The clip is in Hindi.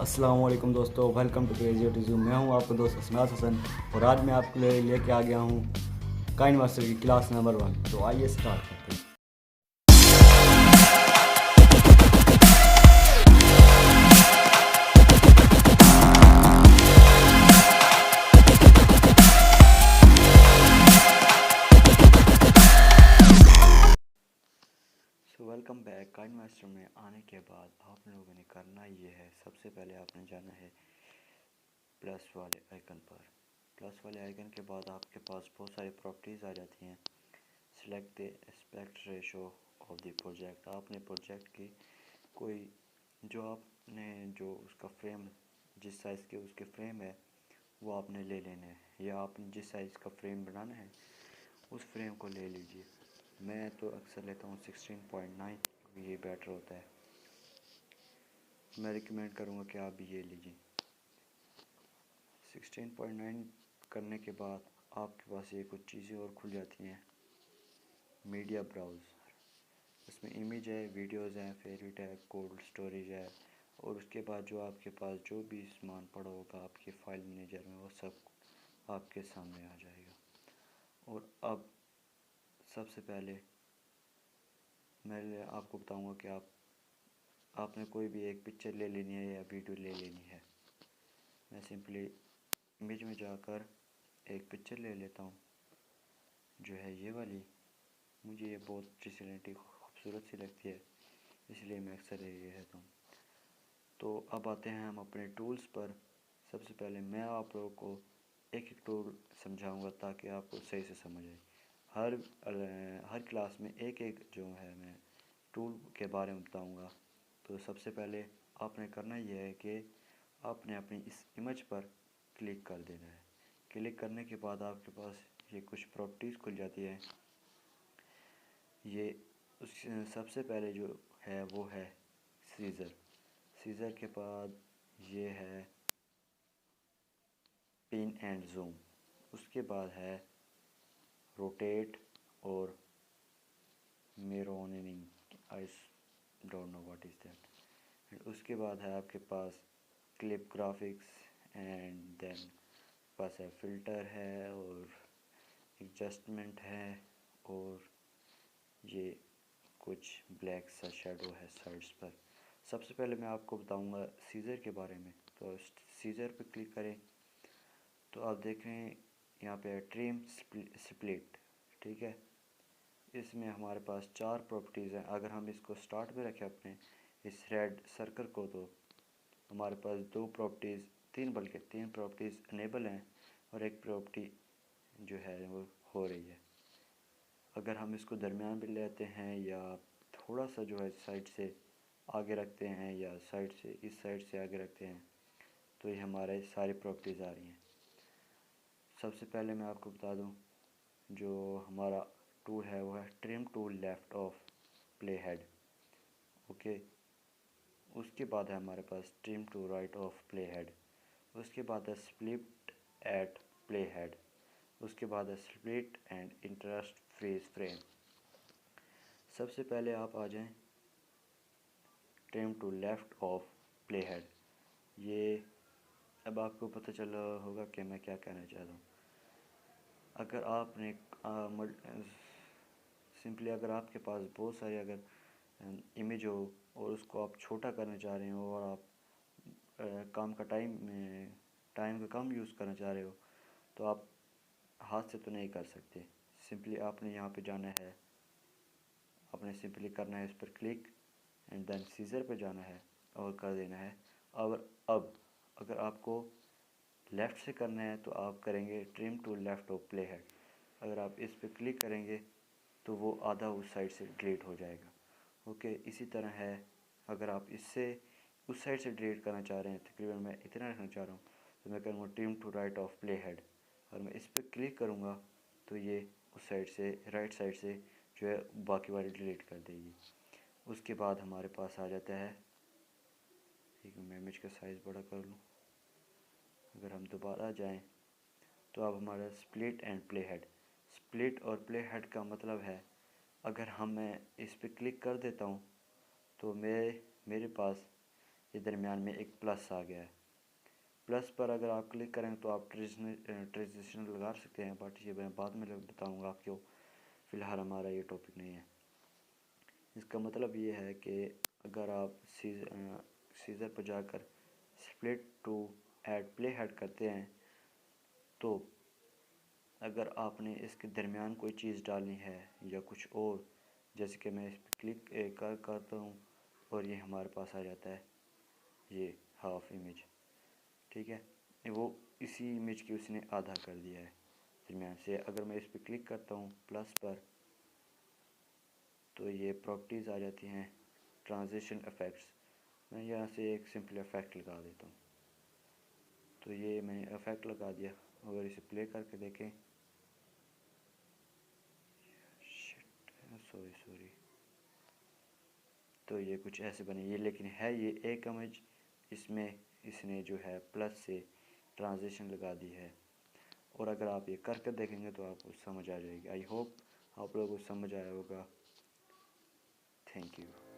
अस्सलाम वालेकुम दोस्तों, वेलकम टू क्रेजी ऑटिज्म। मैं हूं आपका दोस्त असनाद हसन और आज मैं आपके लिए लेके आ गया हूं काइन मास्टर की क्लास नंबर 1। तो आइए स्टार्ट करते हैं। Welcome back. काइन मास्टर में आने के बाद आप लोगों ने करना ये है, सबसे पहले आपने जाना है प्लस वाले आइकन पर। प्लस वाले आइकन के बाद आपके पास बहुत सारी प्रॉपर्टीज़ आ जाती हैं। Select the aspect ratio of the project. आपने प्रोजेक्ट की कोई जो उसका फ्रेम जिस साइज़ के उसके फ्रेम है वो आपने ले लेना है, या आपने जिस साइज़ का फ्रेम बनाना है उस फ्रेम को ले लीजिए। मैं तो अक्सर लेता हूँ 16.9, ये बेटर होता है। मैं रिकमेंड करूँगा कि आप भी ये लीजिए। 16.9 करने के बाद आपके पास ये कुछ चीज़ें और खुल जाती हैं। मीडिया ब्राउज़र, इसमें इमेज है, वीडियोज़ हैं, फेवरेट है, कोल्ड स्टोरेज है, और उसके बाद जो आपके पास जो भी सामान पड़ा होगा आपके फाइल मैनेजर में वो सब आपके सामने आ जाएगा। और अब सबसे पहले मैं आपको बताऊंगा कि आपने कोई भी एक पिक्चर ले लेनी है या वीडियो ले लेनी है। मैं सिंपली इमेज में जाकर एक पिक्चर ले लेता हूँ, जो है ये वाली। मुझे ये बहुत रिसेंटली खूबसूरत सी लगती है, इसलिए मैं अक्सर ये लेता हूँ। तो अब आते हैं हम अपने टूल्स पर। सबसे पहले मैं आप लोगों को एक एक टूल समझाऊंगा ताकि आपको सही से समझ आए। हर क्लास में एक एक जो है मैं टूल के बारे में बताऊंगा। तो सबसे पहले आपने करना यह है कि आपने अपनी इस इमेज पर क्लिक कर देना है। क्लिक करने के बाद आपके पास ये कुछ प्रॉपर्टीज़ खुल जाती है। ये सबसे पहले जो है वो है सीज़र। सीज़र के बाद ये है पिन एंड जूम। उसके बाद है रोटेट और mirroring, I don't know what is that. उसके बाद है आपके पास क्लिप ग्राफिक्स, एंड देन पास है फ़िल्टर है और एडजस्टमेंट है, और ये कुछ ब्लैक सा शेडो है साइड्स पर। सबसे पहले मैं आपको बताऊंगा सीज़र के बारे में। तो सीज़र पे क्लिक करें तो आप देख रहे हैं यहाँ पे ट्रिम स्प्लिट, ठीक है। इसमें हमारे पास 4 प्रॉपर्टीज़ हैं। अगर हम इसको स्टार्ट में रखें अपने इस रेड सर्कल को, तो हमारे पास बल्कि तीन प्रॉपर्टीज़ इनेबल हैं और एक प्रॉपर्टी जो है वो हो रही है। अगर हम इसको दरमियान में लेते हैं या थोड़ा सा जो है साइड से आगे रखते हैं या इस साइड से आगे रखते हैं, तो ये हमारे सारी प्रॉपर्टीज़ आ रही हैं। सबसे पहले मैं आपको बता दूं, जो हमारा टूल है वो है trim tool left of play head, okay. उसके बाद है हमारे पास trim to right of play head. उसके बाद है स्प्लिट एट प्ले हेड। उसके बाद है split and interest freeze frame. सबसे पहले आप आ जाएं trim to left of play head. ये अब आपको पता चला होगा कि मैं क्या कहना चाहता हूँ। अगर आपने सिंपली अगर आपके पास बहुत सारी अगर इमेज हो और उसको आप छोटा करना चाह रहे हो और आप काम का टाइम का कम यूज़ करना चाह रहे हो, तो आप हाथ से तो नहीं कर सकते। सिंपली आपने यहाँ पे जाना है, आपने सिंपली करना है इस पर क्लिक एंड देन सीज़र पे जाना है और कर देना है। अब अगर आपको लेफ़्ट से करना है तो आप करेंगे trim to left of play head. अगर आप इस पर क्लिक करेंगे तो वो आधा उस साइड से डिलीट हो जाएगा, ओके। इसी तरह है, अगर आप इससे उस साइड से डिलीट करना चाह रहे हैं, तकरीबन मैं इतना रखना चाह रहा हूँ, तो मैं करूँगा trim to right of play head और मैं इस पर क्लिक करूँगा तो ये उस साइड से राइट साइड से जो है बाकी वाली डिलीट कर देगी। उसके बाद हमारे पास आ जाता है, एक मैं इमेज का साइज़ बड़ा कर लूँ। अगर हम दोबारा जाएं तो अब हमारा split and play head. Split और प्ले हेड का मतलब है, अगर मैं इस पर क्लिक कर देता हूँ तो मेरे पास ये दरमियान में एक प्लस आ गया है। प्लस पर अगर आप क्लिक करें तो आप ट्रांजिशन लगा सकते हैं, बट ये मैं बाद में बताऊंगा आपको, फ़िलहाल हमारा ये टॉपिक नहीं है। इसका मतलब ये है कि अगर आप सीज़र पर जाकर split to add play head करते हैं, तो अगर आपने इसके दरमियान कोई चीज़ डालनी है या कुछ और, जैसे कि मैं इस पर क्लिक करता हूँ और ये हमारे पास आ जाता है ये हाफ इमेज, ठीक है। वो इसी इमेज की उसने आधा कर दिया है दरमियान से। अगर मैं इस पर क्लिक करता हूँ प्लस पर, तो ये प्रॉपर्टीज़ आ जाती हैं, ट्रांजिशन इफ़ेक्ट्स। मैं यहाँ से एक सिंपल इफ़ेक्ट लगा देता हूँ, तो ये मैंने इफ़ेक्ट लगा दिया। अगर इसे प्ले करके देखें, सॉरी, तो ये कुछ ऐसे बने ये, लेकिन है ये एक इमेज, इसमें इसने जो है प्लस से ट्रांजिशन लगा दी है। और अगर आप ये करके देखेंगे तो आपको समझ आ जाएगी। आई होप आप लोगों को समझ आया होगा। Thank you.